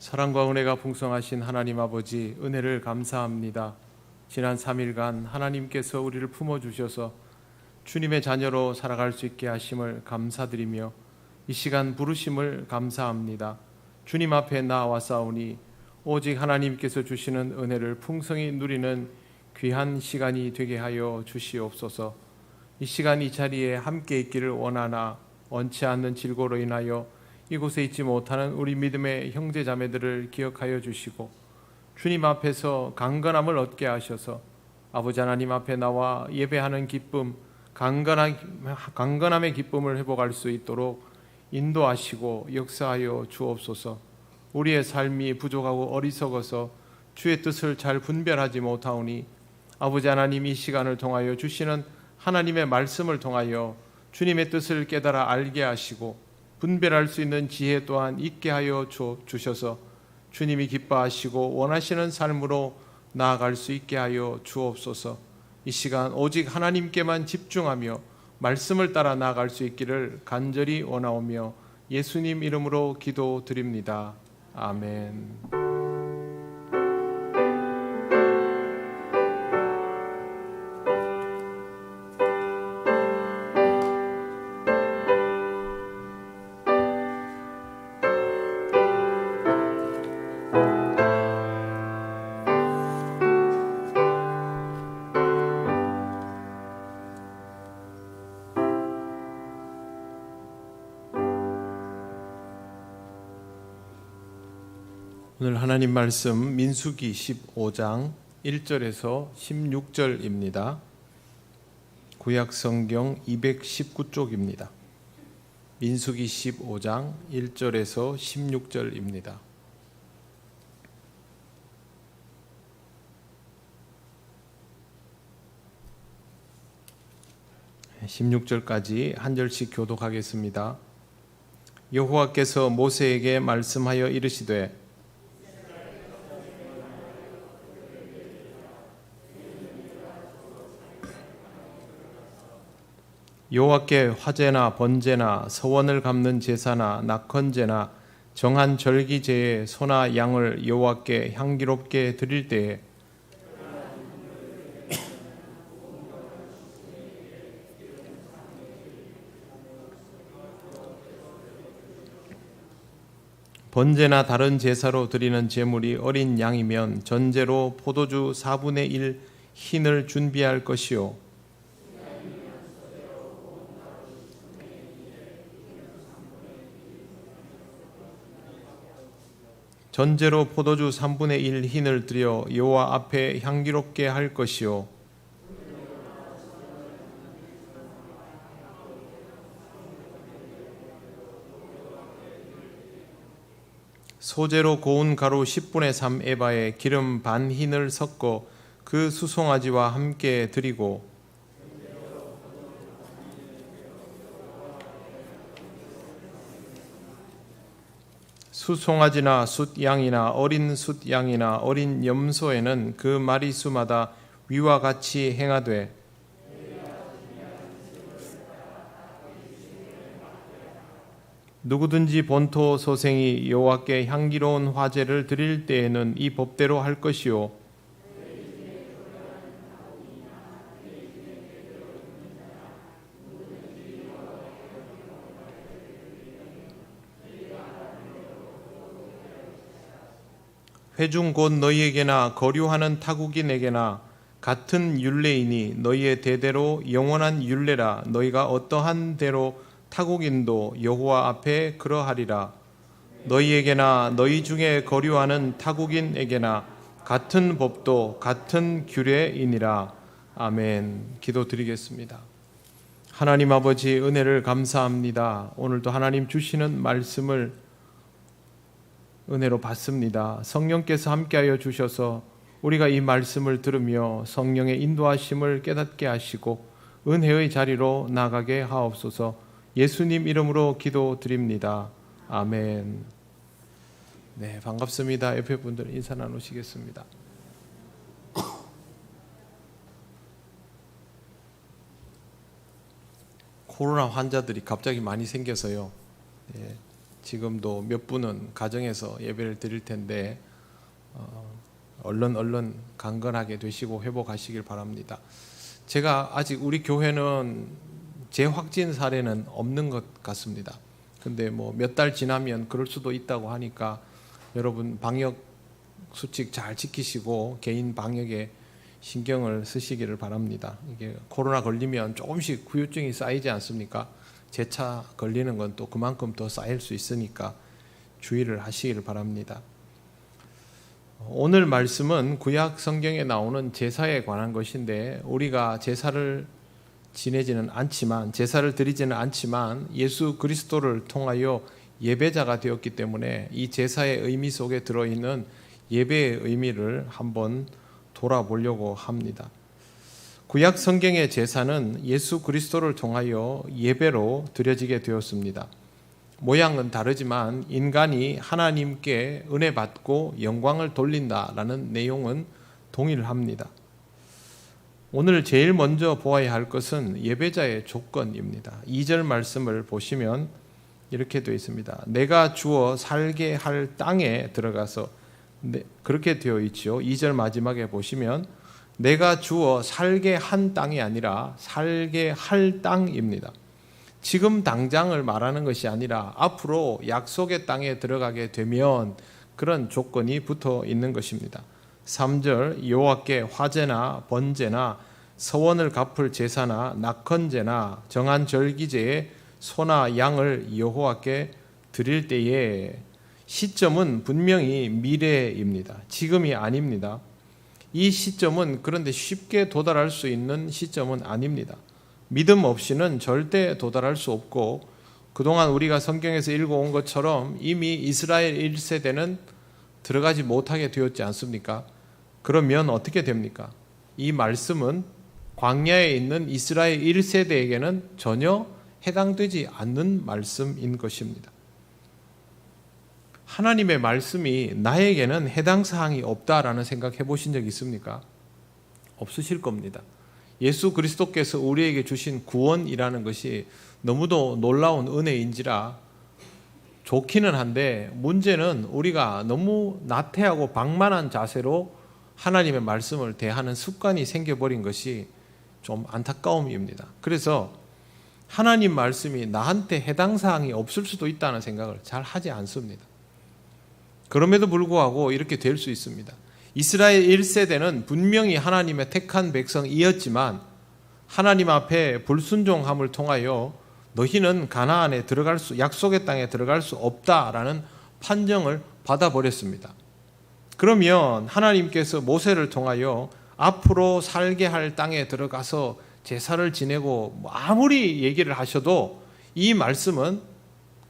사랑과 은혜가 풍성하신 하나님 아버지, 은혜를 감사합니다. 지난 3일간 하나님께서 우리를 품어주셔서 주님의 자녀로 살아갈 수 있게 하심을 감사드리며 이 시간 부르심을 감사합니다. 주님 앞에 나와싸우니 오직 하나님께서 주시는 은혜를 풍성히 누리는 귀한 시간이 되게 하여 주시옵소서. 이 시간 이 자리에 함께 있기를 원하나 원치 않는 질고로 인하여 이곳에 있지 못하는 우리 믿음의 형제 자매들을 기억하여 주시고 주님 앞에서 강건함을 얻게 하셔서 아버지 하나님 앞에 나와 예배하는 기쁨, 강건함의 기쁨을 회복할 수 있도록 인도하시고 역사하여 주옵소서. 우리의 삶이 부족하고 어리석어서 주의 뜻을 잘 분별하지 못하오니 아버지 하나님 이 시간을 통하여 주시는 하나님의 말씀을 통하여 주님의 뜻을 깨달아 알게 하시고 분별할 수 있는 지혜 또한 있게 하여 주셔서 주님이 기뻐하시고 원하시는 삶으로 나아갈 수 있게 하여 주옵소서. 이 시간 오직 하나님께만 집중하며 말씀을 따라 나아갈 수 있기를 간절히 원하오며 예수님 이름으로 기도드립니다. 아멘. 오늘 하나님 말씀 민수기 15장 1절에서 16절입니다. 구약 성경 219쪽입니다. 민수기 15장 1절에서 16절입니다. 16절까지 한 절씩 교독하겠습니다. 여호와께서 모세에게 말씀하여 이르시되 여호와께 화제나 번제나 서원을 갚는 제사나 낙헌제나 정한 절기제에 소나 양을 여호와께 향기롭게 드릴 때에 번제나 다른 제사로 드리는 제물이 어린 양이면 전제로 포도주 4분의 1 흰을 준비할 것이요 전제로 포도주 3분의 1 흰을 드려 여호와 앞에 향기롭게 할 것이요 소재로 고운 가루 10분의 3 에바에 기름 반 흰을 섞어 그 수송아지와 함께 드리고 수송아지나 숫양이나 어린 숫양이나 어린 염소에는 그 마리수마다 위와 같이 행하되 누구든지 본토 소생이 여호와께 향기로운 화제를 드릴 때에는 이 법대로 할 것이요 회중 곧 너희에게나 거류하는 타국인에게나 같은 율례이니 너희의 대대로 영원한 율례라. 너희가 어떠한 대로 타국인도 여호와 앞에 그러하리라. 너희에게나 너희 중에 거류하는 타국인에게나 같은 법도 같은 규례이니라. 아멘. 기도드리겠습니다. 하나님 아버지 은혜를 감사합니다. 오늘도 하나님 주시는 말씀을 은혜로 받습니다. 성령께서 함께하여 주셔서 우리가 이 말씀을 들으며 성령의 인도하심을 깨닫게 하시고 은혜의 자리로 나가게 하옵소서. 예수님 이름으로 기도드립니다. 아멘. 네, 반갑습니다. 옆에 분들 인사 나누시겠습니다. 코로나 환자들이 갑자기 많이 생겨서요. 네, 지금도 몇 분은 가정에서 예배를 드릴 텐데 얼른 강건하게 되시고 회복하시길 바랍니다. 제가 아직 우리 교회는 재확진 사례는 없는 것 같습니다. 근데 뭐 몇 달 지나면 그럴 수도 있다고 하니까 여러분 방역 수칙 잘 지키시고 개인 방역에 신경을 쓰시기를 바랍니다. 이게 코로나 걸리면 조금씩 후유증이 쌓이지 않습니까? 재차 걸리는 건 또 그만큼 더 쌓일 수 있으니까 주의를 하시기를 바랍니다. 오늘 말씀은 구약 성경에 나오는 제사에 관한 것인데 우리가 제사를 지내지는 않지만 제사를 드리지는 않지만 예수 그리스도를 통하여 예배자가 되었기 때문에 이 제사의 의미 속에 들어있는 예배의 의미를 한번 돌아보려고 합니다. 구약 성경의 제사는 예수 그리스도를 통하여 예배로 드려지게 되었습니다. 모양은 다르지만 인간이 하나님께 은혜 받고 영광을 돌린다라는 내용은 동일합니다. 오늘 제일 먼저 보아야 할 것은 예배자의 조건입니다. 2절 말씀을 보시면 이렇게 되어 있습니다. 내가 주어 살게 할 땅에 들어가서 그렇게 되어 있죠. 2절 마지막에 보시면 내가 주어 살게 한 땅이 아니라 살게 할 땅입니다. 지금 당장을 말하는 것이 아니라 앞으로 약속의 땅에 들어가게 되면 그런 조건이 붙어 있는 것입니다. 3절 여호와께 화제나 번제나 서원을 갚을 제사나 낙헌제나 정한 절기제에 소나 양을 여호와께 드릴 때에 시점은 분명히 미래입니다. 지금이 아닙니다. 이 시점은 그런데 쉽게 도달할 수 있는 시점은 아닙니다. 믿음 없이는 절대 도달할 수 없고 그동안 우리가 성경에서 읽어온 것처럼 이미 이스라엘 1세대는 들어가지 못하게 되었지 않습니까? 그러면 어떻게 됩니까? 이 말씀은 광야에 있는 이스라엘 1세대에게는 전혀 해당되지 않는 말씀인 것입니다. 하나님의 말씀이 나에게는 해당 사항이 없다라는 생각 해보신 적 있습니까? 없으실 겁니다. 예수 그리스도께서 우리에게 주신 구원이라는 것이 너무도 놀라운 은혜인지라 좋기는 한데 문제는 우리가 너무 나태하고 방만한 자세로 하나님의 말씀을 대하는 습관이 생겨버린 것이 좀 안타까움입니다. 그래서 하나님 말씀이 나한테 해당 사항이 없을 수도 있다는 생각을 잘 하지 않습니다. 그럼에도 불구하고 이렇게 될 수 있습니다. 이스라엘 1세대는 분명히 하나님의 택한 백성이었지만 하나님 앞에 불순종함을 통하여 너희는 가나안에 들어갈 수 약속의 땅에 들어갈 수 없다라는 판정을 받아버렸습니다. 그러면 하나님께서 모세를 통하여 앞으로 살게 할 땅에 들어가서 제사를 지내고 아무리 얘기를 하셔도 이 말씀은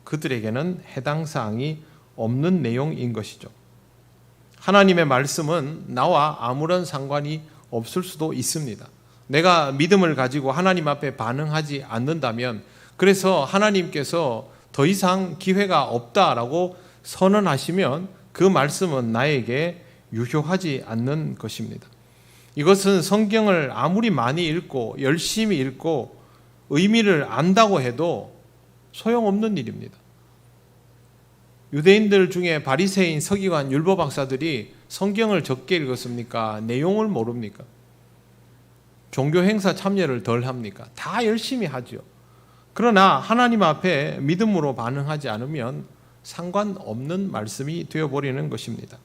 그들에게는 해당 사항이 없는 내용인 것이죠. 하나님의 말씀은 나와 아무런 상관이 없을 수도 있습니다. 내가 믿음을 가지고 하나님 앞에 반응하지 않는다면 그래서 하나님께서 더 이상 기회가 없다라고 선언하시면 그 말씀은 나에게 유효하지 않는 것입니다. 이것은 성경을 아무리 많이 읽고 열심히 읽고 의미를 안다고 해도 소용없는 일입니다. 유대인들 중에 바리새인, 서기관, 율법 박사들이 성경을 적게 읽었습니까? 내용을 모릅니까? 종교 행사 참여를 덜 합니까? 다 열심히 하죠. 그러나 하나님 앞에 믿음으로 반응하지 않으면 상관없는 말씀이 되어버리는 것입니다.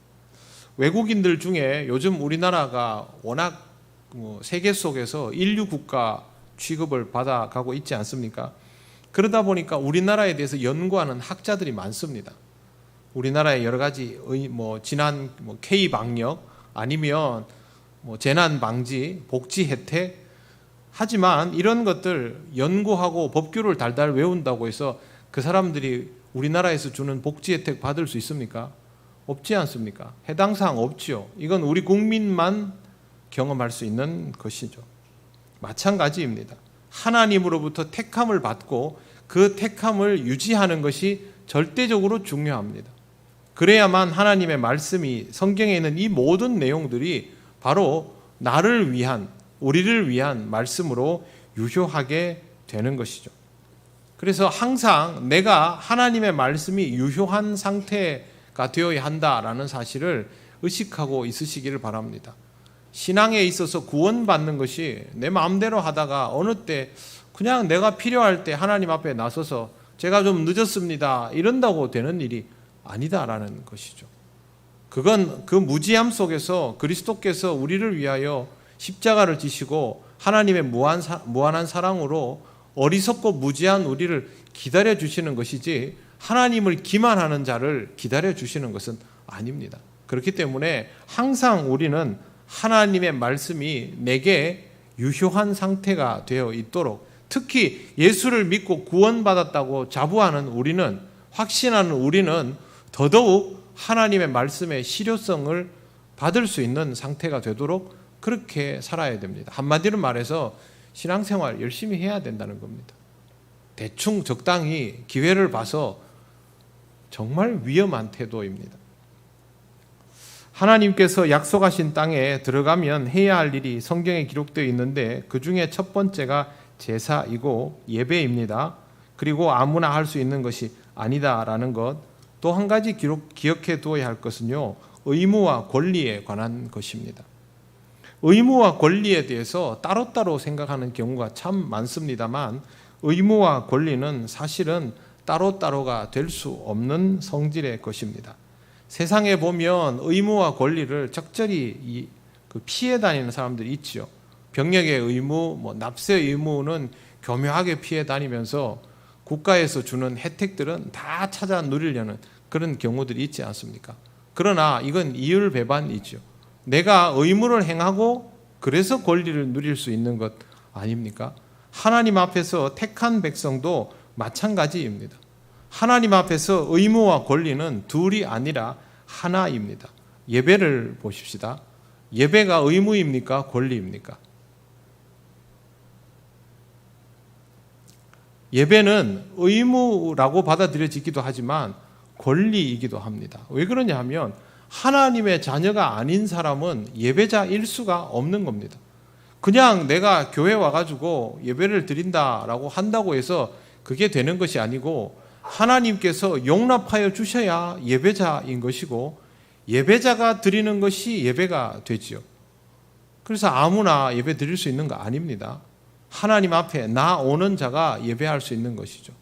외국인들 중에 요즘 우리나라가 워낙 세계 속에서 인류 국가 취급을 받아가고 있지 않습니까? 그러다 보니까 우리나라에 대해서 연구하는 학자들이 많습니다. 우리나라의 여러 가지 지난 K 방역 아니면 재난 방지, 복지 혜택 하지만 이런 것들 연구하고 법규를 달달 외운다고 해서 그 사람들이 우리나라에서 주는 복지 혜택 받을 수 있습니까? 없지 않습니까? 해당 사항 없지요. 이건 우리 국민만 경험할 수 있는 것이죠. 마찬가지입니다. 하나님으로부터 택함을 받고 그 택함을 유지하는 것이 절대적으로 중요합니다. 그래야만 하나님의 말씀이 성경에 있는 이 모든 내용들이 바로 나를 위한 우리를 위한 말씀으로 유효하게 되는 것이죠. 그래서 항상 내가 하나님의 말씀이 유효한 상태가 되어야 한다라는 사실을 의식하고 있으시기를 바랍니다. 신앙에 있어서 구원받는 것이 내 마음대로 하다가 어느 때 그냥 내가 필요할 때 하나님 앞에 나서서 제가 좀 늦었습니다 이런다고 되는 일이 아니다라는 것이죠. 그건 그 무지함 속에서 그리스도께서 우리를 위하여 십자가를 지시고 하나님의 무한한 사랑으로 어리석고 무지한 우리를 기다려 주시는 것이지 하나님을 기만하는 자를 기다려 주시는 것은 아닙니다. 그렇기 때문에 항상 우리는 하나님의 말씀이 내게 유효한 상태가 되어 있도록, 특히 예수를 믿고 구원받았다고 자부하는 우리는, 확신하는 우리는 더더욱 하나님의 말씀의 실효성을 받을 수 있는 상태가 되도록 그렇게 살아야 됩니다. 한마디로 말해서 신앙생활 열심히 해야 된다는 겁니다. 대충 적당히 기회를 봐서 정말 위험한 태도입니다. 하나님께서 약속하신 땅에 들어가면 해야 할 일이 성경에 기록되어 있는데 그 중에 첫 번째가 제사이고 예배입니다. 그리고 아무나 할 수 있는 것이 아니다라는 것. 또 한 가지 기억해 두어야 할 것은요, 의무와 권리에 관한 것입니다. 의무와 권리에 대해서 따로따로 생각하는 경우가 참 많습니다만 의무와 권리는 사실은 따로따로가 될 수 없는 성질의 것입니다. 세상에 보면 의무와 권리를 적절히 피해 다니는 사람들이 있죠. 병역의 의무, 납세 의무는 교묘하게 피해 다니면서 국가에서 주는 혜택들은 다 찾아 누리려는 그런 경우들이 있지 않습니까? 그러나 이건 이율배반이죠. 내가 의무를 행하고 그래서 권리를 누릴 수 있는 것 아닙니까? 하나님 앞에서 택한 백성도 마찬가지입니다. 하나님 앞에서 의무와 권리는 둘이 아니라 하나입니다. 예배를 보십시다. 예배가 의무입니까? 권리입니까? 예배는 의무라고 받아들여지기도 하지만 권리이기도 합니다. 왜 그러냐 하면 하나님의 자녀가 아닌 사람은 예배자일 수가 없는 겁니다. 그냥 내가 교회 와가지고 예배를 드린다라고 한다고 해서 그게 되는 것이 아니고 하나님께서 용납하여 주셔야 예배자인 것이고 예배자가 드리는 것이 예배가 되지요. 그래서 아무나 예배 드릴 수 있는 거 아닙니다. 하나님 앞에 나오는 자가 예배할 수 있는 것이죠.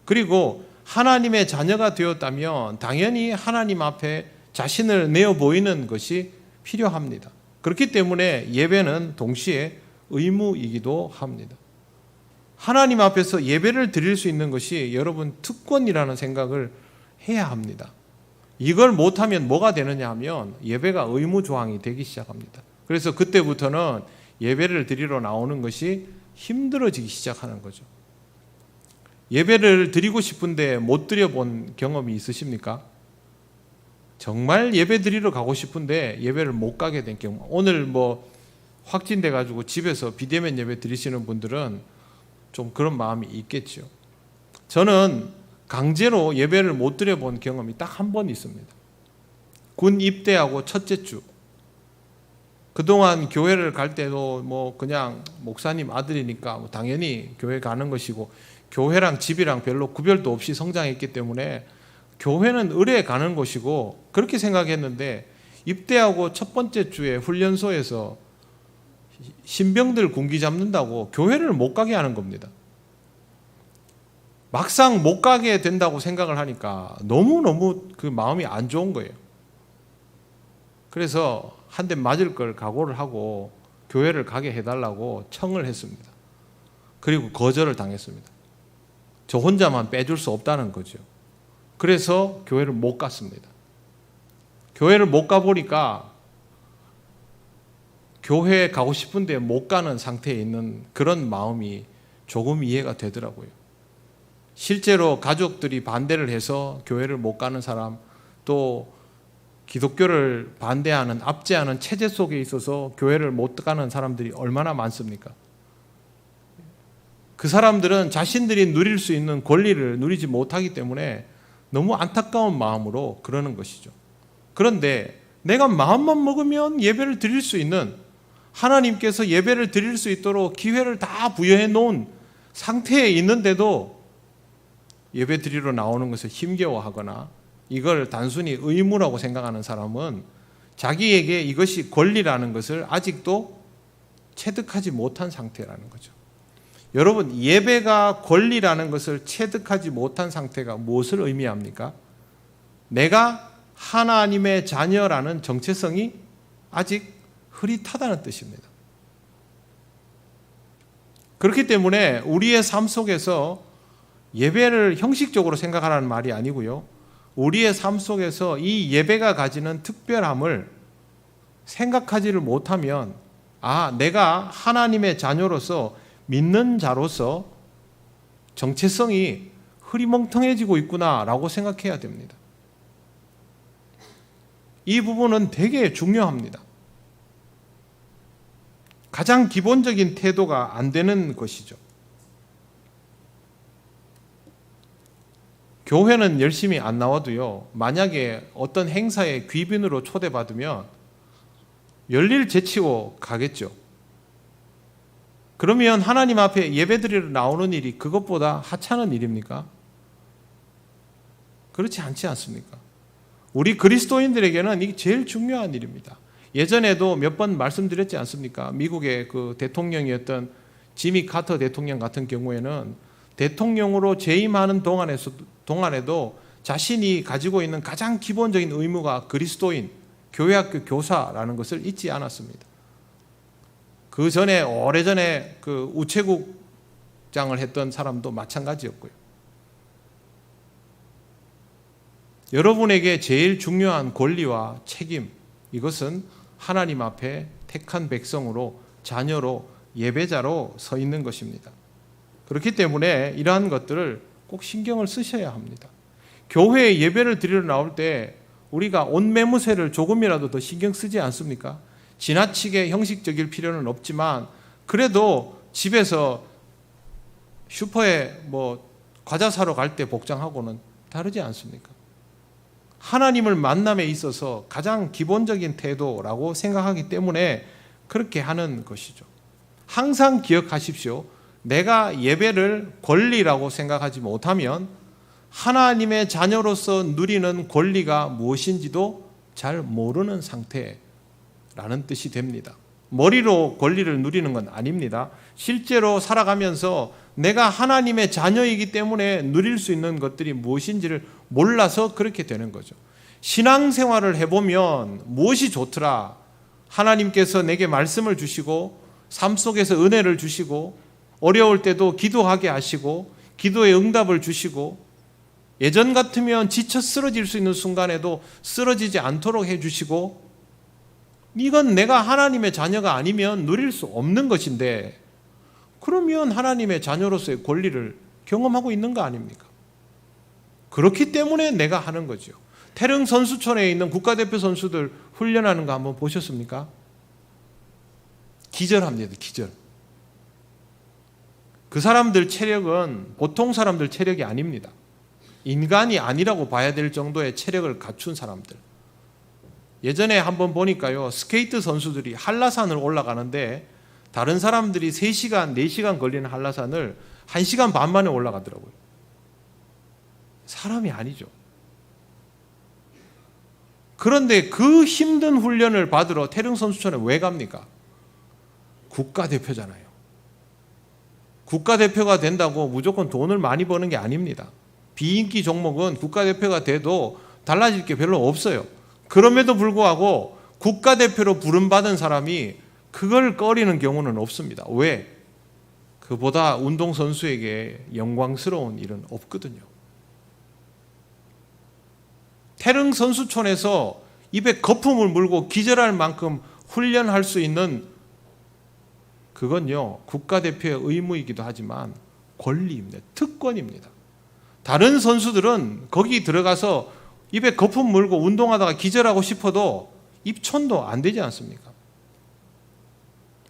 그리고 하나님의 자녀가 되었다면 당연히 하나님 앞에 자신을 내어 보이는 것이 필요합니다. 그렇기 때문에 예배는 동시에 의무이기도 합니다. 하나님 앞에서 예배를 드릴 수 있는 것이 여러분 특권이라는 생각을 해야 합니다. 이걸 못하면 뭐가 되느냐 하면 예배가 의무 조항이 되기 시작합니다. 그래서 그때부터는 예배를 드리러 나오는 것이 힘들어지기 시작하는 거죠. 예배를 드리고 싶은데 못 드려본 경험이 있으십니까? 정말 예배 드리러 가고 싶은데 예배를 못 가게 된 경우, 오늘 확진돼 가지고 집에서 비대면 예배 드리시는 분들은 좀 그런 마음이 있겠죠. 저는 강제로 예배를 못 드려본 경험이 딱 한 번 있습니다. 군 입대하고 첫째 주, 그동안 교회를 갈 때도 그냥 목사님 아들이니까 당연히 교회 가는 것이고 교회랑 집이랑 별로 구별도 없이 성장했기 때문에 교회는 의뢰 가는 것이고 그렇게 생각했는데 입대하고 첫 번째 주에 훈련소에서 신병들 군기 잡는다고 교회를 못 가게 하는 겁니다. 막상 못 가게 된다고 생각을 하니까 너무너무 그 마음이 안 좋은 거예요. 그래서 한 대 맞을 걸 각오를 하고 교회를 가게 해달라고 청을 했습니다. 그리고 거절을 당했습니다. 저 혼자만 빼줄 수 없다는 거죠. 그래서 교회를 못 갔습니다. 교회를 못 가보니까 교회에 가고 싶은데 못 가는 상태에 있는 그런 마음이 조금 이해가 되더라고요. 실제로 가족들이 반대를 해서 교회를 못 가는 사람, 또 기독교를 반대하는, 압제하는 체제 속에 있어서 교회를 못 가는 사람들이 얼마나 많습니까? 그 사람들은 자신들이 누릴 수 있는 권리를 누리지 못하기 때문에 너무 안타까운 마음으로 그러는 것이죠. 그런데 내가 마음만 먹으면 예배를 드릴 수 있는, 하나님께서 예배를 드릴 수 있도록 기회를 다 부여해 놓은 상태에 있는데도 예배 드리러 나오는 것을 힘겨워하거나 이걸 단순히 의무라고 생각하는 사람은 자기에게 이것이 권리라는 것을 아직도 체득하지 못한 상태라는 거죠. 여러분, 예배가 권리라는 것을 체득하지 못한 상태가 무엇을 의미합니까? 내가 하나님의 자녀라는 정체성이 아직 흐릿하다는 뜻입니다. 그렇기 때문에 우리의 삶 속에서 예배를 형식적으로 생각하라는 말이 아니고요, 우리의 삶 속에서 이 예배가 가지는 특별함을 생각하지를 못하면 내가 하나님의 자녀로서, 믿는 자로서 정체성이 흐리멍텅해지고 있구나라고 생각해야 됩니다. 이 부분은 되게 중요합니다. 가장 기본적인 태도가 안 되는 것이죠. 교회는 열심히 안 나와도요, 만약에 어떤 행사에 귀빈으로 초대받으면 열일 제치고 가겠죠. 그러면 하나님 앞에 예배드리러 나오는 일이 그것보다 하찮은 일입니까? 그렇지 않지 않습니까? 우리 그리스도인들에게는 이게 제일 중요한 일입니다. 예전에도 몇 번 말씀드렸지 않습니까? 미국의 그 대통령이었던 지미 카터 대통령 같은 경우에는 대통령으로 재임하는 동안에도 자신이 가지고 있는 가장 기본적인 의무가 그리스도인, 교회학교 교사라는 것을 잊지 않았습니다. 그 전에, 오래전에 그 우체국장을 했던 사람도 마찬가지였고요. 여러분에게 제일 중요한 권리와 책임, 이것은 하나님 앞에 택한 백성으로, 자녀로, 예배자로 서 있는 것입니다. 그렇기 때문에 이러한 것들을 꼭 신경을 쓰셔야 합니다. 교회에 예배를 드리러 나올 때 우리가 옷 매무새를 조금이라도 더 신경 쓰지 않습니까? 지나치게 형식적일 필요는 없지만 그래도 집에서 슈퍼에 과자 사러 갈 때 복장하고는 다르지 않습니까? 하나님을 만남에 있어서 가장 기본적인 태도라고 생각하기 때문에 그렇게 하는 것이죠. 항상 기억하십시오. 내가 예배를 권리라고 생각하지 못하면 하나님의 자녀로서 누리는 권리가 무엇인지도 잘 모르는 상태라는 뜻이 됩니다. 머리로 권리를 누리는 건 아닙니다. 실제로 살아가면서 내가 하나님의 자녀이기 때문에 누릴 수 있는 것들이 무엇인지를 몰라서 그렇게 되는 거죠. 신앙생활을 해보면 무엇이 좋더라, 하나님께서 내게 말씀을 주시고 삶 속에서 은혜를 주시고 어려울 때도 기도하게 하시고 기도의 응답을 주시고 예전 같으면 지쳐 쓰러질 수 있는 순간에도 쓰러지지 않도록 해주시고, 이건 내가 하나님의 자녀가 아니면 누릴 수 없는 것인데, 그러면 하나님의 자녀로서의 권리를 경험하고 있는 거 아닙니까? 그렇기 때문에 내가 하는 거죠. 태릉 선수촌에 있는 국가대표 선수들 훈련하는 거 한번 보셨습니까? 기절합니다. 기절. 그 사람들 체력은 보통 사람들 체력이 아닙니다. 인간이 아니라고 봐야 될 정도의 체력을 갖춘 사람들. 예전에 한번 보니까요, 스케이트 선수들이 한라산을 올라가는데 다른 사람들이 3시간, 4시간 걸리는 한라산을 1시간 반 만에 올라가더라고요. 사람이 아니죠. 그런데 그 힘든 훈련을 받으러 태릉 선수촌에 왜 갑니까? 국가대표잖아요. 국가대표가 된다고 무조건 돈을 많이 버는 게 아닙니다. 비인기 종목은 국가대표가 돼도 달라질 게 별로 없어요. 그럼에도 불구하고 국가대표로 부름받은 사람이 그걸 꺼리는 경우는 없습니다. 왜? 그보다 운동선수에게 영광스러운 일은 없거든요. 태릉 선수촌에서 입에 거품을 물고 기절할 만큼 훈련할 수 있는, 그건요, 국가대표의 의무이기도 하지만 권리입니다. 특권입니다. 다른 선수들은 거기 들어가서 입에 거품 물고 운동하다가 기절하고 싶어도 입천도 안 되지 않습니까?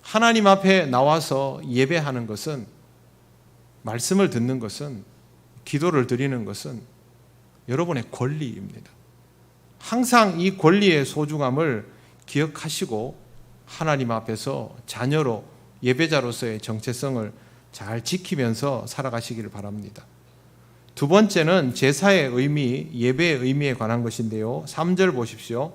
하나님 앞에 나와서 예배하는 것은, 말씀을 듣는 것은, 기도를 드리는 것은 여러분의 권리입니다. 항상 이 권리의 소중함을 기억하시고 하나님 앞에서 자녀로, 예배자로서의 정체성을 잘 지키면서 살아가시기를 바랍니다. 두 번째는 제사의 의미, 예배의 의미에 관한 것인데요. 3절 보십시오.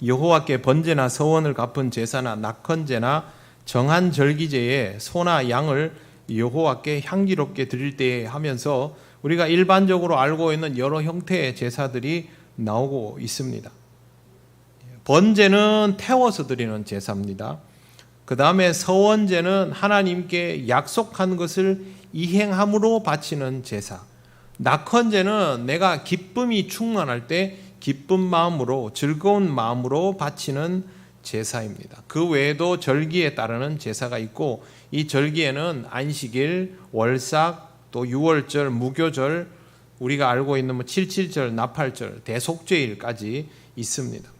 여호와께 번제나 서원을 갚은 제사나 낙헌제나 정한 절기제에 소나 양을 여호와께 향기롭게 드릴 때에 하면서 우리가 일반적으로 알고 있는 여러 형태의 제사들이 나오고 있습니다. 번제는 태워서 드리는 제사입니다. 그 다음에 서원제는 하나님께 약속한 것을 이행함으로 바치는 제사. 낙헌제는 내가 기쁨이 충만할 때 기쁜 마음으로, 즐거운 마음으로 바치는 제사입니다. 그 외에도 절기에 따르는 제사가 있고, 이 절기에는 안식일, 월삭, 또 유월절, 무교절, 우리가 알고 있는 77절, 나팔절, 대속죄일까지 있습니다.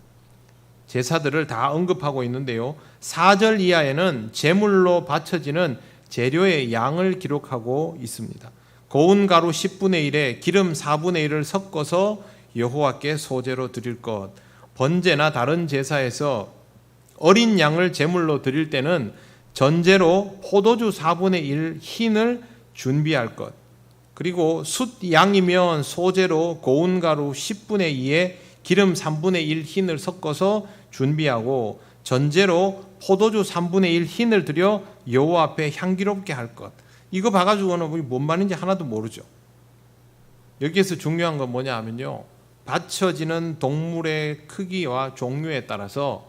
제사들을 다 언급하고 있는데요. 4절 이하에는 제물로 바쳐지는 재료의 양을 기록하고 있습니다. 고운 가루 10분의 1에 기름 4분의 1을 섞어서 여호와께 소제로 드릴 것. 번제나 다른 제사에서 어린 양을 제물로 드릴 때는 전제로 포도주 4분의 1 흰을 준비할 것. 그리고 숫 양이면 소제로 고운 가루 10분의 2에 기름 3분의 1 흰을 섞어서 준비하고, 전제로 포도주 3분의 1 흰을 들여 여호와 앞에 향기롭게 할 것. 이거 봐가지고는 우리 뭔 말인지 하나도 모르죠. 여기에서 중요한 건 뭐냐 하면요, 바쳐지는 동물의 크기와 종류에 따라서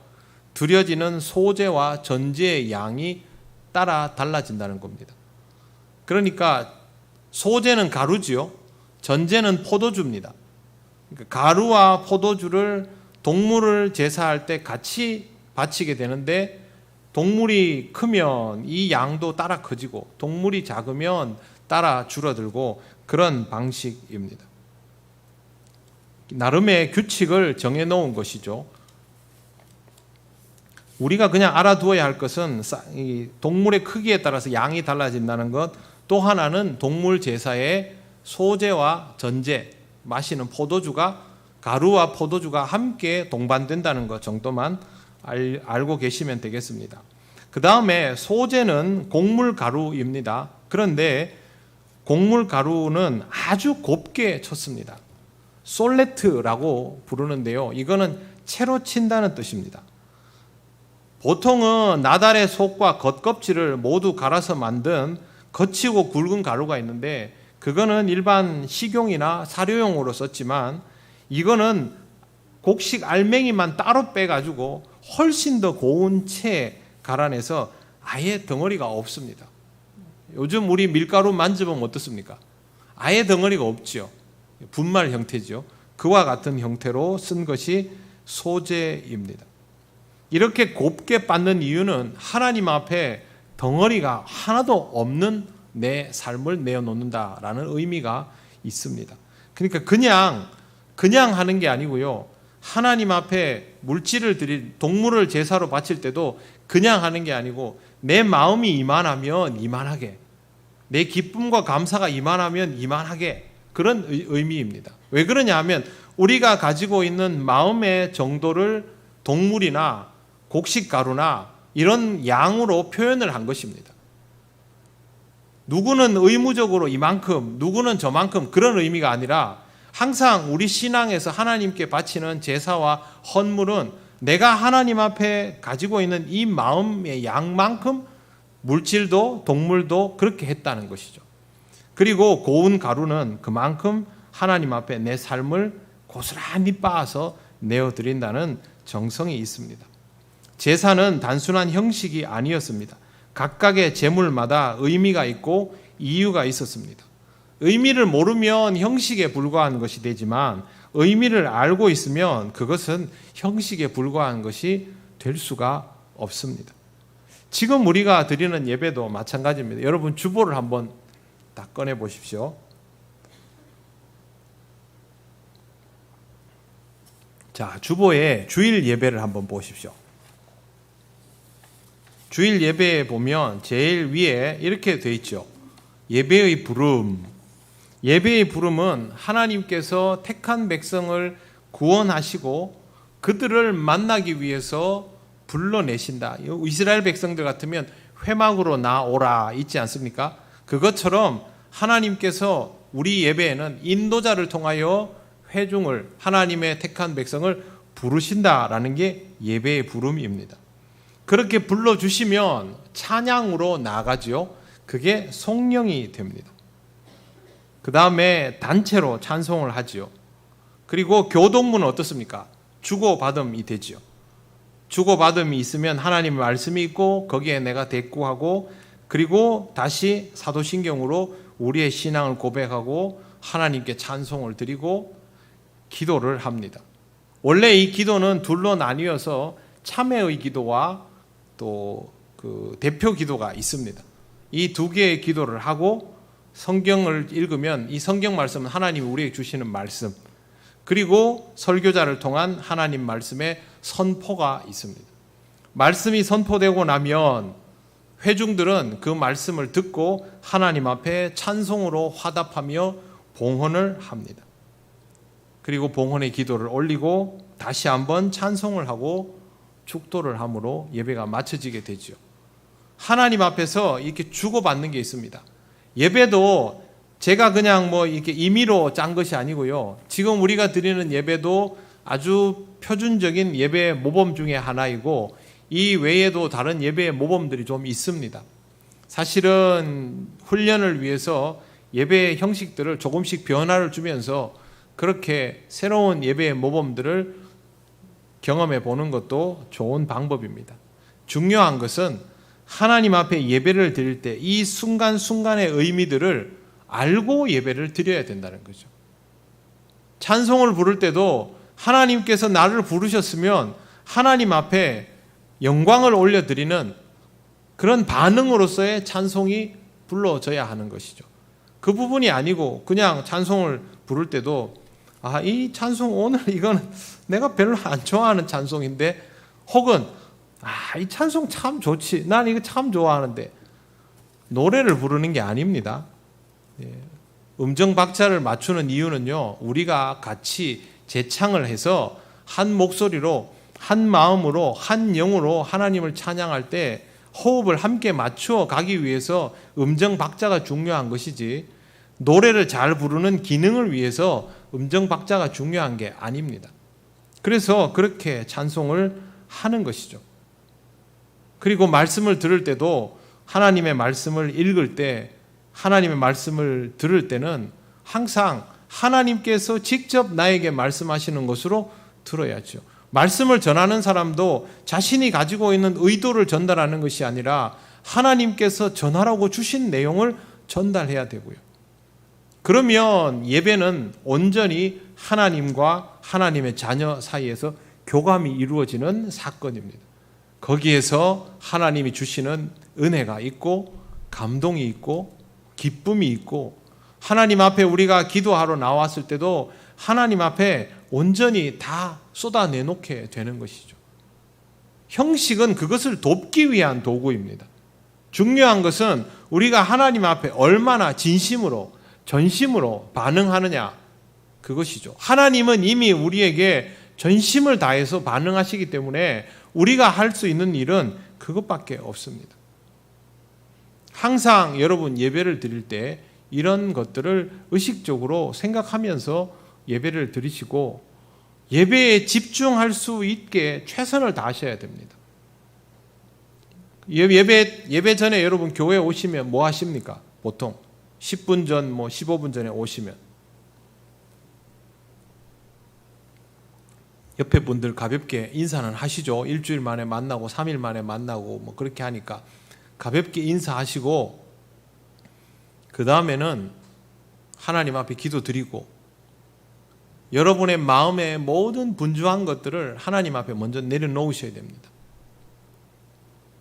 드려지는 소제와 전제의 양이 따라 달라진다는 겁니다. 그러니까 소제는 가루지요, 전제는 포도주입니다. 그러니까 가루와 포도주를 동물을 제사할 때 같이 바치게 되는데, 동물이 크면 이 양도 따라 커지고 동물이 작으면 따라 줄어들고, 그런 방식입니다. 나름의 규칙을 정해놓은 것이죠. 우리가 그냥 알아두어야 할 것은 동물의 크기에 따라서 양이 달라진다는 것, 또 하나는 동물 제사의 소제와 전제, 마시는 포도주가, 가루와 포도주가 함께 동반된다는 것 정도만 알고 계시면 되겠습니다. 그 다음에 소제는 곡물 가루입니다. 그런데 곡물 가루는 아주 곱게 쳤습니다. 솔레트라고 부르는데요. 이거는 채로 친다는 뜻입니다. 보통은 나달의 속과 겉껍질을 모두 갈아서 만든 거치고 굵은 가루가 있는데, 그거는 일반 식용이나 사료용으로 썼지만, 이거는 곡식 알맹이만 따로 빼가지고 훨씬 더 고운 채 갈아내서 아예 덩어리가 없습니다. 요즘 우리 밀가루 만져보면 어떻습니까? 아예 덩어리가 없죠. 분말 형태죠. 그와 같은 형태로 쓴 것이 소제입니다. 이렇게 곱게 빻는 이유는 하나님 앞에 덩어리가 하나도 없는 내 삶을 내어놓는다라는 의미가 있습니다. 그러니까 그냥 하는 게 아니고요, 하나님 앞에 물질을 드릴, 동물을 제사로 바칠 때도 그냥 하는 게 아니고, 내 마음이 이만하면 이만하게, 내 기쁨과 감사가 이만하면 이만하게, 그런 의미입니다. 왜 그러냐 하면 우리가 가지고 있는 마음의 정도를 동물이나 곡식 가루나 이런 양으로 표현을 한 것입니다. 누구는 의무적으로 이만큼, 누구는 저만큼, 그런 의미가 아니라, 항상 우리 신앙에서 하나님께 바치는 제사와 헌물은 내가 하나님 앞에 가지고 있는 이 마음의 양만큼 물질도 동물도 그렇게 했다는 것이죠. 그리고 고운 가루는 그만큼 하나님 앞에 내 삶을 고스란히 빻아서 내어드린다는 정성이 있습니다. 제사는 단순한 형식이 아니었습니다. 각각의 제물마다 의미가 있고 이유가 있었습니다. 의미를 모르면 형식에 불과한 것이 되지만, 의미를 알고 있으면 그것은 형식에 불과한 것이 될 수가 없습니다. 지금 우리가 드리는 예배도 마찬가지입니다. 여러분 주보를 한번 딱 꺼내 보십시오. 자, 주보에 주일 예배를 한번 보십시오. 주일 예배에 보면 제일 위에 이렇게 돼 있죠. 예배의 부름. 예배의 부름은 하나님께서 택한 백성을 구원하시고 그들을 만나기 위해서 불러내신다. 이스라엘 백성들 같으면 회막으로 나오라 있지 않습니까? 그것처럼 하나님께서 우리 예배에는 인도자를 통하여 회중을, 하나님의 택한 백성을 부르신다라는 게 예배의 부름입니다. 그렇게 불러주시면 찬양으로 나아가지요. 그게 성령이 됩니다. 그 다음에 단체로 찬송을 하지요. 그리고 교동문은 어떻습니까? 주고받음이 되지요. 주고받음이 있으면 하나님의 말씀이 있고 거기에 내가 대꾸하고 그리고 다시 사도신경으로 우리의 신앙을 고백하고 하나님께 찬송을 드리고 기도를 합니다. 원래 이 기도는 둘로 나뉘어서 참회의 기도와 또 그 대표 기도가 있습니다. 이 두 개의 기도를 하고 성경을 읽으면 이 성경 말씀은 하나님이 우리에게 주시는 말씀, 그리고 설교자를 통한 하나님 말씀의 선포가 있습니다. 말씀이 선포되고 나면 회중들은 그 말씀을 듣고 하나님 앞에 찬송으로 화답하며 봉헌을 합니다. 그리고 봉헌의 기도를 올리고 다시 한번 찬송을 하고 축도를 함으로 예배가 마쳐지게 되죠. 하나님 앞에서 이렇게 주고받는 게 있습니다. 예배도 제가 그냥 뭐 이렇게 임의로 짠 것이 아니고요. 지금 우리가 드리는 예배도 아주 표준적인 예배 모범 중에 하나이고 이 외에도 다른 예배의 모범들이 좀 있습니다. 사실은 훈련을 위해서 예배의 형식들을 조금씩 변화를 주면서 그렇게 새로운 예배의 모범들을 경험해 보는 것도 좋은 방법입니다. 중요한 것은 하나님 앞에 예배를 드릴 때 이 순간순간의 의미들을 알고 예배를 드려야 된다는 거죠. 찬송을 부를 때도 하나님께서 나를 부르셨으면 하나님 앞에 영광을 올려드리는 그런 반응으로서의 찬송이 불러져야 하는 것이죠. 그 부분이 아니고 그냥 찬송을 부를 때도 이 찬송 오늘 이거는 내가 별로 안 좋아하는 찬송인데 혹은 이 찬송 참 좋지. 난 이거 참 좋아하는데 노래를 부르는 게 아닙니다. 음정 박자를 맞추는 이유는요. 우리가 같이 재창을 해서 한 목소리로 한 마음으로 한 영으로 하나님을 찬양할 때 호흡을 함께 맞추어 가기 위해서 음정 박자가 중요한 것이지 노래를 잘 부르는 기능을 위해서 음정 박자가 중요한 게 아닙니다. 그래서 그렇게 찬송을 하는 것이죠. 그리고 말씀을 들을 때도 하나님의 말씀을 읽을 때 하나님의 말씀을 들을 때는 항상 하나님께서 직접 나에게 말씀하시는 것으로 들어야죠. 말씀을 전하는 사람도 자신이 가지고 있는 의도를 전달하는 것이 아니라 하나님께서 전하라고 주신 내용을 전달해야 되고요. 그러면 예배는 온전히 하나님과 하나님의 자녀 사이에서 교감이 이루어지는 사건입니다. 거기에서 하나님이 주시는 은혜가 있고 감동이 있고 기쁨이 있고 하나님 앞에 우리가 기도하러 나왔을 때도 하나님 앞에 온전히 다 쏟아내놓게 되는 것이죠. 형식은 그것을 돕기 위한 도구입니다. 중요한 것은 우리가 하나님 앞에 얼마나 진심으로 전심으로 반응하느냐 그것이죠. 하나님은 이미 우리에게 전심을 다해서 반응하시기 때문에 우리가 할 수 있는 일은 그것밖에 없습니다. 항상 여러분 예배를 드릴 때 이런 것들을 의식적으로 생각하면서 예배를 드리시고 예배에 집중할 수 있게 최선을 다하셔야 됩니다. 예배 전에 여러분 교회에 오시면 뭐 하십니까? 보통 10분 전, 15분 전에 오시면 옆에 분들 가볍게 인사는 하시죠. 일주일 만에 만나고 3일 만에 만나고 그렇게 하니까 가볍게 인사하시고 그 다음에는 하나님 앞에 기도드리고 여러분의 마음의 모든 분주한 것들을 하나님 앞에 먼저 내려놓으셔야 됩니다.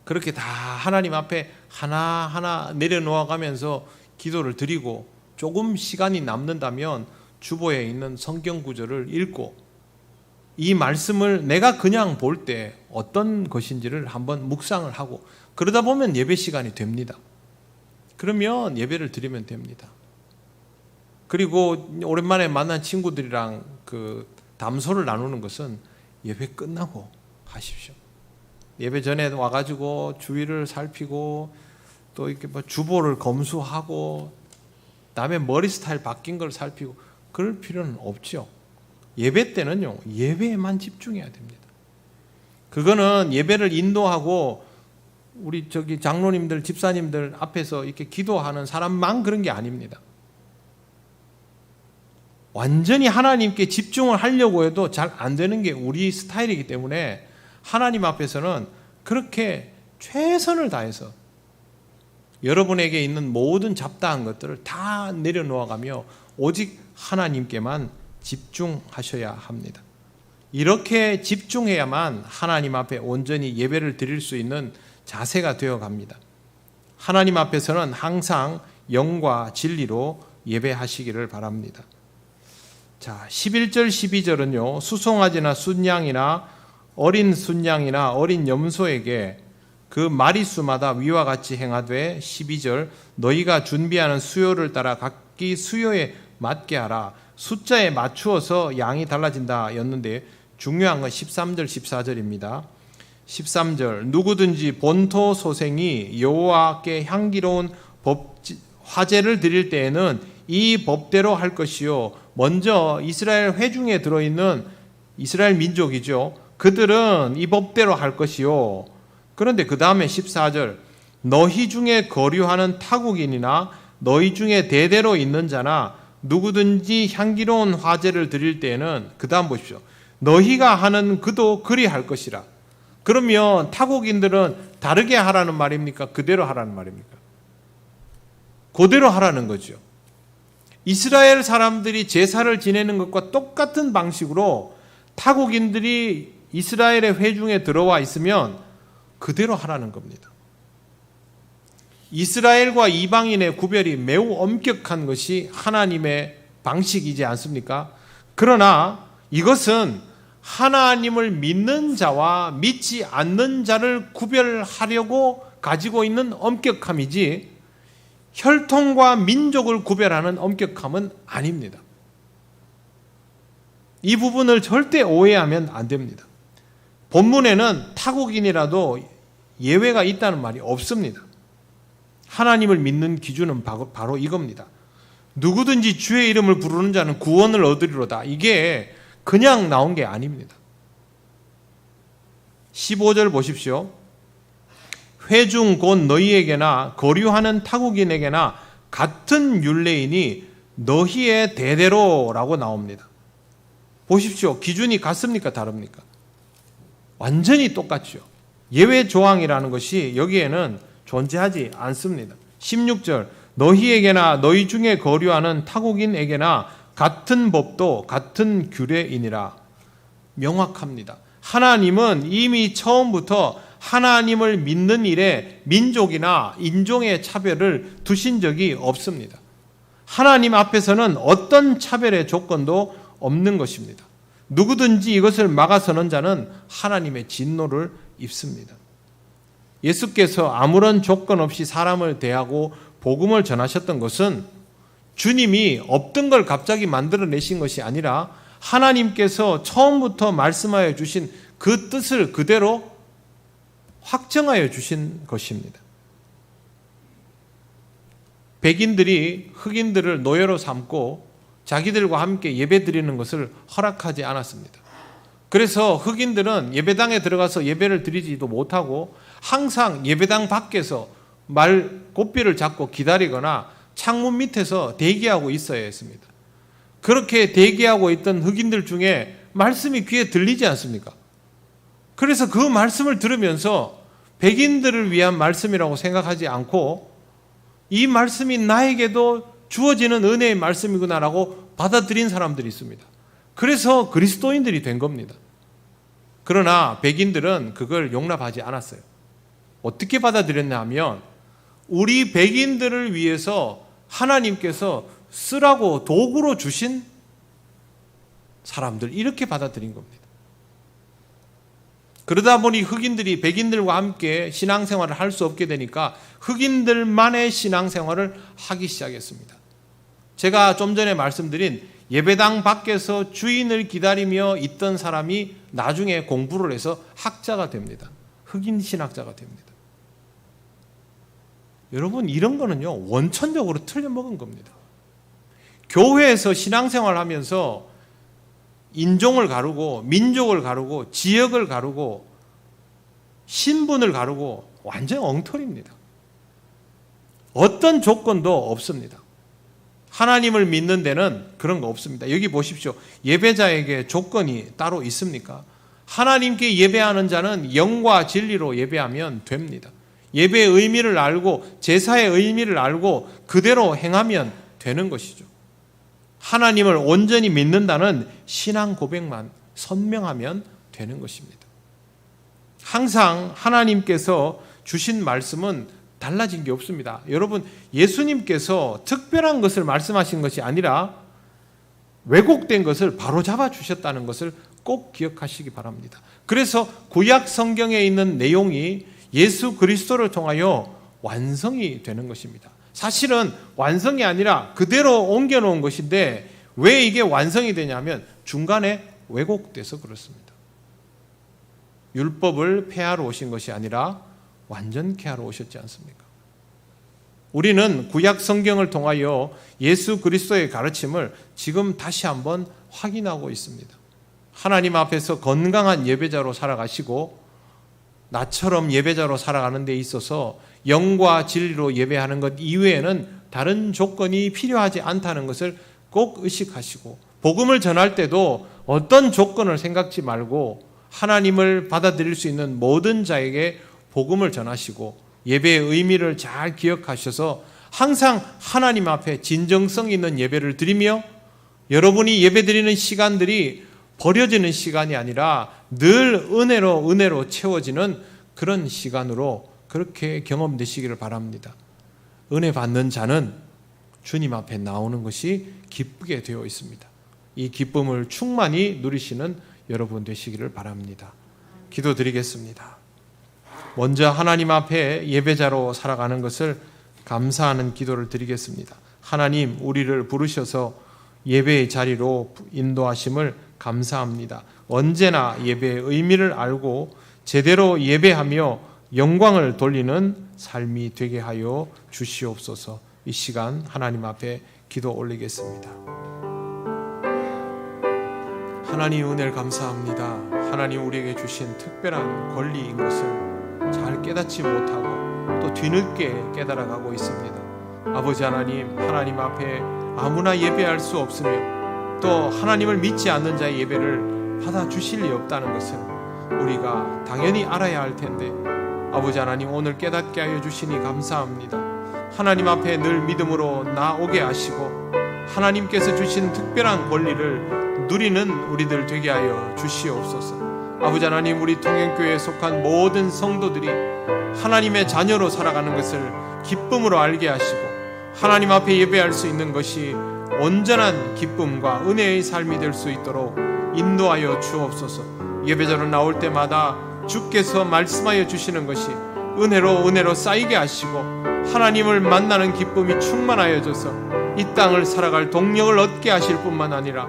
그렇게 다 하나님 앞에 하나하나 내려놓아가면서 기도를 드리고 조금 시간이 남는다면 주보에 있는 성경 구절을 읽고 이 말씀을 내가 그냥 볼 때 어떤 것인지를 한번 묵상을 하고 그러다 보면 예배 시간이 됩니다. 그러면 예배를 드리면 됩니다. 그리고 오랜만에 만난 친구들이랑 그 담소를 나누는 것은 예배 끝나고 하십시오. 예배 전에 와가지고 주위를 살피고 또 이렇게 뭐 주보를 검수하고 남의 머리 스타일 바뀐 걸 살피고 그럴 필요는 없죠. 예배 때는요, 예배에만 집중해야 됩니다. 그거는 예배를 인도하고 우리 장로님들, 집사님들 앞에서 이렇게 기도하는 사람만 그런 게 아닙니다. 완전히 하나님께 집중을 하려고 해도 잘 안 되는 게 우리 스타일이기 때문에 하나님 앞에서는 그렇게 최선을 다해서 여러분에게 있는 모든 잡다한 것들을 다 내려놓아가며 오직 하나님께만 집중하셔야 합니다. 이렇게 집중해야만 하나님 앞에 온전히 예배를 드릴 수 있는 자세가 되어 갑니다. 하나님 앞에서는 항상 영과 진리로 예배하시기를 바랍니다. 자, 11절 12절은요. 수송아지나 순양이나 어린 순양이나 어린 염소에게 그 마리수마다 위와 같이 행하되 12절 너희가 준비하는 수요를 따라 각기 수요에 맞게 하라. 숫자에 맞추어서 양이 달라진다 였는데 중요한 건 13절 14절입니다. 13절 누구든지 본토 소생이 여호와께 향기로운 화제를 드릴 때에는 이 법대로 할 것이요. 먼저 이스라엘 회중에 들어있는 이스라엘 민족이죠. 그들은 이 법대로 할 것이요. 그런데 그 다음에 14절 너희 중에 거류하는 타국인이나 너희 중에 대대로 있는 자나 누구든지 향기로운 화제를 드릴 때에는 그 다음 보십시오. 너희가 하는 그도 그리 할 것이라. 그러면 타국인들은 다르게 하라는 말입니까? 그대로 하라는 말입니까? 그대로 하라는 거죠. 이스라엘 사람들이 제사를 지내는 것과 똑같은 방식으로 타국인들이 이스라엘의 회중에 들어와 있으면 그대로 하라는 겁니다. 이스라엘과 이방인의 구별이 매우 엄격한 것이 하나님의 방식이지 않습니까? 그러나 이것은 하나님을 믿는 자와 믿지 않는 자를 구별하려고 가지고 있는 엄격함이지 혈통과 민족을 구별하는 엄격함은 아닙니다. 이 부분을 절대 오해하면 안 됩니다. 본문에는 타국인이라도 예외가 있다는 말이 없습니다. 하나님을 믿는 기준은 바로 이겁니다. 누구든지 주의 이름을 부르는 자는 구원을 얻으리로다. 이게 그냥 나온 게 아닙니다. 15절 보십시오. 회중 곧 너희에게나 거류하는 타국인에게나 같은 율례이니 너희의 대대로라고 나옵니다. 보십시오. 기준이 같습니까? 다릅니까? 완전히 똑같죠. 예외 조항이라는 것이 여기에는 존재하지 않습니다. 16절 너희에게나 너희 중에 거류하는 타국인에게나 같은 법도 같은 규례이니라. 명확합니다. 하나님은 이미 처음부터 하나님을 믿는 일에 민족이나 인종의 차별을 두신 적이 없습니다. 하나님 앞에서는 어떤 차별의 조건도 없는 것입니다. 누구든지 이것을 막아서는 자는 하나님의 진노를 입습니다. 예수께서 아무런 조건 없이 사람을 대하고 복음을 전하셨던 것은 주님이 없던 걸 갑자기 만들어내신 것이 아니라 하나님께서 처음부터 말씀하여 주신 그 뜻을 그대로 확정하여 주신 것입니다. 백인들이 흑인들을 노예로 삼고 자기들과 함께 예배드리는 것을 허락하지 않았습니다. 그래서 흑인들은 예배당에 들어가서 예배를 드리지도 못하고 항상 예배당 밖에서 고삐를 잡고 기다리거나 창문 밑에서 대기하고 있어야 했습니다. 그렇게 대기하고 있던 흑인들 중에 말씀이 귀에 들리지 않습니까? 그래서 그 말씀을 들으면서 백인들을 위한 말씀이라고 생각하지 않고 이 말씀이 나에게도 주어지는 은혜의 말씀이구나라고 받아들인 사람들이 있습니다. 그래서 그리스도인들이 된 겁니다. 그러나 백인들은 그걸 용납하지 않았어요. 어떻게 받아들였냐 하면 우리 백인들을 위해서 하나님께서 쓰라고 도구로 주신 사람들, 이렇게 받아들인 겁니다. 그러다 보니 흑인들이 백인들과 함께 신앙생활을 할 수 없게 되니까 흑인들만의 신앙생활을 하기 시작했습니다. 제가 좀 전에 말씀드린 예배당 밖에서 주인을 기다리며 있던 사람이 나중에 공부를 해서 학자가 됩니다. 흑인 신학자가 됩니다. 여러분, 이런 거는요, 원천적으로 틀려먹은 겁니다. 교회에서 신앙생활 하면서 인종을 가르고 민족을 가르고 지역을 가르고 신분을 가르고 완전 엉터리입니다. 어떤 조건도 없습니다. 하나님을 믿는 데는 그런 거 없습니다. 여기 보십시오. 예배자에게 조건이 따로 있습니까? 하나님께 예배하는 자는 영과 진리로 예배하면 됩니다. 예배의 의미를 알고 제사의 의미를 알고 그대로 행하면 되는 것이죠. 하나님을 온전히 믿는다는 신앙 고백만 선명하면 되는 것입니다. 항상 하나님께서 주신 말씀은 달라진 게 없습니다. 여러분, 예수님께서 특별한 것을 말씀하신 것이 아니라 왜곡된 것을 바로잡아 주셨다는 것을 꼭 기억하시기 바랍니다. 그래서 구약 성경에 있는 내용이 예수 그리스도를 통하여 완성이 되는 것입니다. 사실은 완성이 아니라 그대로 옮겨놓은 것인데 왜 이게 완성이 되냐면 중간에 왜곡돼서 그렇습니다. 율법을 폐하러 오신 것이 아니라 완전케 하러 오셨지 않습니까? 우리는 구약 성경을 통하여 예수 그리스도의 가르침을 지금 다시 한번 확인하고 있습니다. 하나님 앞에서 건강한 예배자로 살아가시고 나처럼 예배자로 살아가는 데 있어서 영과 진리로 예배하는 것 이외에는 다른 조건이 필요하지 않다는 것을 꼭 의식하시고 복음을 전할 때도 어떤 조건을 생각지 말고 하나님을 받아들일 수 있는 모든 자에게 복음을 전하시고 예배의 의미를 잘 기억하셔서 항상 하나님 앞에 진정성 있는 예배를 드리며 여러분이 예배드리는 시간들이 버려지는 시간이 아니라 늘 은혜로 채워지는 그런 시간으로 그렇게 경험되시기를 바랍니다. 은혜 받는 자는 주님 앞에 나오는 것이 기쁘게 되어 있습니다. 이 기쁨을 충만히 누리시는 여러분 되시기를 바랍니다. 기도드리겠습니다. 먼저 하나님 앞에 예배자로 살아가는 것을 감사하는 기도를 드리겠습니다. 하나님, 우리를 부르셔서 예배의 자리로 인도하심을 감사합니다. 언제나 예배의 의미를 알고 제대로 예배하며 영광을 돌리는 삶이 되게 하여 주시옵소서. 이 시간 하나님 앞에 기도 올리겠습니다. 하나님, 은혜를 감사합니다. 하나님, 우리에게 주신 특별한 권리인 것을 잘 깨닫지 못하고 또 뒤늦게 깨달아가고 있습니다. 아버지 하나님, 하나님 앞에 아무나 예배할 수 없으며 또 하나님을 믿지 않는 자의 예배를 받아주실 리 없다는 것을 우리가 당연히 알아야 할 텐데 아버지 하나님, 오늘 깨닫게 하여 주시니 감사합니다. 하나님 앞에 늘 믿음으로 나오게 하시고 하나님께서 주신 특별한 권리를 누리는 우리들 되게 하여 주시옵소서. 아버지 하나님, 우리 통행교회에 속한 모든 성도들이 하나님의 자녀로 살아가는 것을 기쁨으로 알게 하시고 하나님 앞에 예배할 수 있는 것이 온전한 기쁨과 은혜의 삶이 될 수 있도록 인도하여 주옵소서. 예배자로 나올 때마다 주께서 말씀하여 주시는 것이 은혜로 쌓이게 하시고 하나님을 만나는 기쁨이 충만하여져서 이 땅을 살아갈 동력을 얻게 하실 뿐만 아니라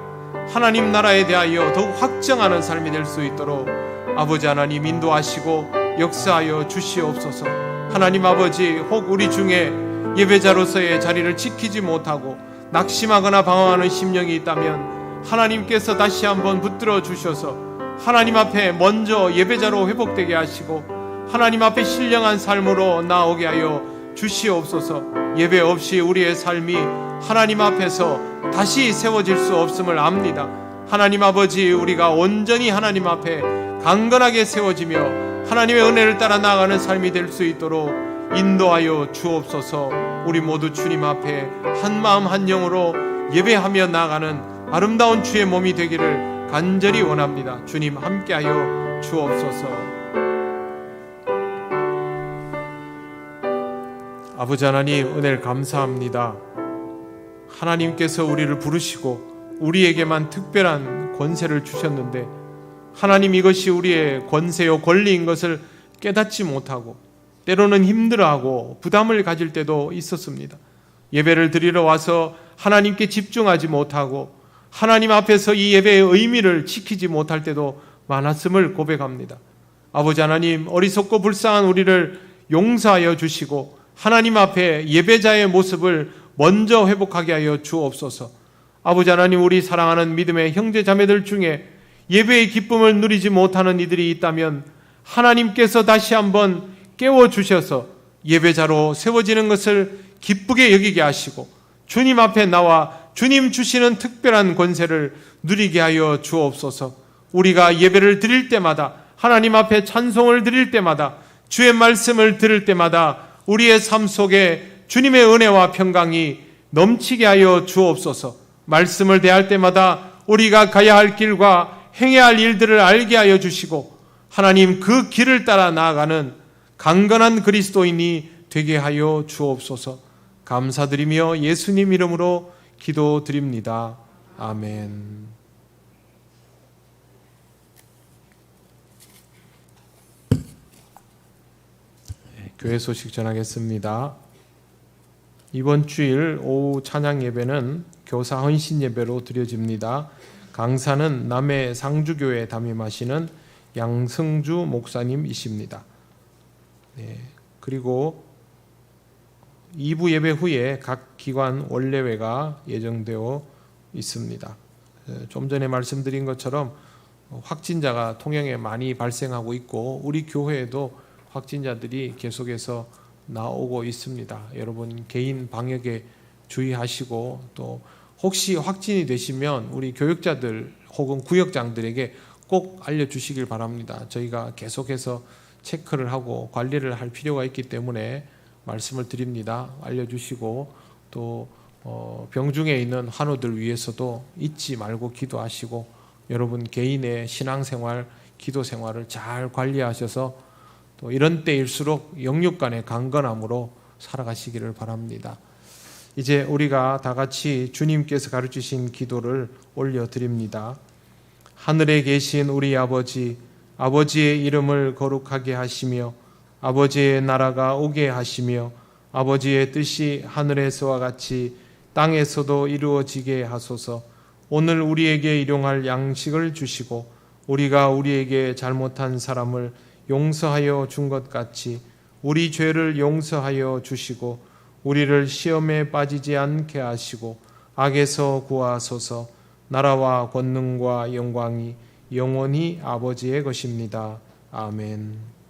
하나님 나라에 대하여 더욱 확정하는 삶이 될 수 있도록 아버지 하나님 인도하시고 역사하여 주시옵소서. 하나님 아버지, 혹 우리 중에 예배자로서의 자리를 지키지 못하고 낙심하거나 방황하는 심령이 있다면 하나님께서 다시 한번 붙들어 주셔서 하나님 앞에 먼저 예배자로 회복되게 하시고 하나님 앞에 신령한 삶으로 나오게 하여 주시옵소서. 예배 없이 우리의 삶이 하나님 앞에서 다시 세워질 수 없음을 압니다. 하나님 아버지, 우리가 온전히 하나님 앞에 강건하게 세워지며 하나님의 은혜를 따라 나아가는 삶이 될 수 있도록 인도하여 주옵소서. 우리 모두 주님 앞에 한마음 한영으로 예배하며 나아가는 아름다운 주의 몸이 되기를 간절히 원합니다. 주님 함께하여 주옵소서. 아버지 하나님, 은혜를 감사합니다. 하나님께서 우리를 부르시고 우리에게만 특별한 권세를 주셨는데 하나님, 이것이 우리의 권세요 권리인 것을 깨닫지 못하고 때로는 힘들어하고 부담을 가질 때도 있었습니다. 예배를 드리러 와서 하나님께 집중하지 못하고 하나님 앞에서 이 예배의 의미를 지키지 못할 때도 많았음을 고백합니다. 아버지 하나님, 어리석고 불쌍한 우리를 용서하여 주시고 하나님 앞에 예배자의 모습을 먼저 회복하게 하여 주옵소서. 아버지 하나님, 우리 사랑하는 믿음의 형제 자매들 중에 예배의 기쁨을 누리지 못하는 이들이 있다면 하나님께서 다시 한번 깨워주셔서 예배자로 세워지는 것을 기쁘게 여기게 하시고 주님 앞에 나와 주님 주시는 특별한 권세를 누리게 하여 주옵소서. 우리가 예배를 드릴 때마다, 하나님 앞에 찬송을 드릴 때마다, 주의 말씀을 들을 때마다 우리의 삶 속에 주님의 은혜와 평강이 넘치게 하여 주옵소서. 말씀을 대할 때마다 우리가 가야 할 길과 행해야 할 일들을 알게 하여 주시고 하나님 그 길을 따라 나아가는 강건한 그리스도인이 되게 하여 주옵소서. 감사드리며 예수님 이름으로 기도드립니다. 아멘. 교회 소식 전하겠습니다. 이번 주일 오후 찬양 예배는 교사 헌신 예배로 드려집니다. 강사는 남해 상주교회 담임하시는 양승주 목사님이십니다. 그리고 2부 예배 후에 각 기관 원례회가 예정되어 있습니다. 좀 전에 말씀드린 것처럼 확진자가 통영에 많이 발생하고 있고 우리 교회에도 확진자들이 계속해서 나오고 있습니다. 여러분 개인 방역에 주의하시고 또 혹시 확진이 되시면 우리 교육자들 혹은 구역장들에게 꼭 알려주시길 바랍니다. 저희가 계속해서 체크를 하고 관리를 할 필요가 있기 때문에 말씀을 드립니다. 알려주시고 또 병중에 있는 환우들 위해서도 잊지 말고 기도하시고 여러분 개인의 신앙생활, 기도생활을 잘 관리하셔서 또 이런 때일수록 영육 간의 강건함으로 살아가시기를 바랍니다. 이제 우리가 다 같이 주님께서 가르치신 기도를 올려드립니다. 하늘에 계신 우리 아버지, 아버지의 이름을 거룩하게 하시며 아버지의 나라가 오게 하시며 아버지의 뜻이 하늘에서와 같이 땅에서도 이루어지게 하소서. 오늘 우리에게 일용할 양식을 주시고 우리가 우리에게 잘못한 사람을 용서하여 준 것 같이 우리 죄를 용서하여 주시고 우리를 시험에 빠지지 않게 하시고 악에서 구하소서. 나라와 권능과 영광이 영원히 아버지의 것입니다. 아멘.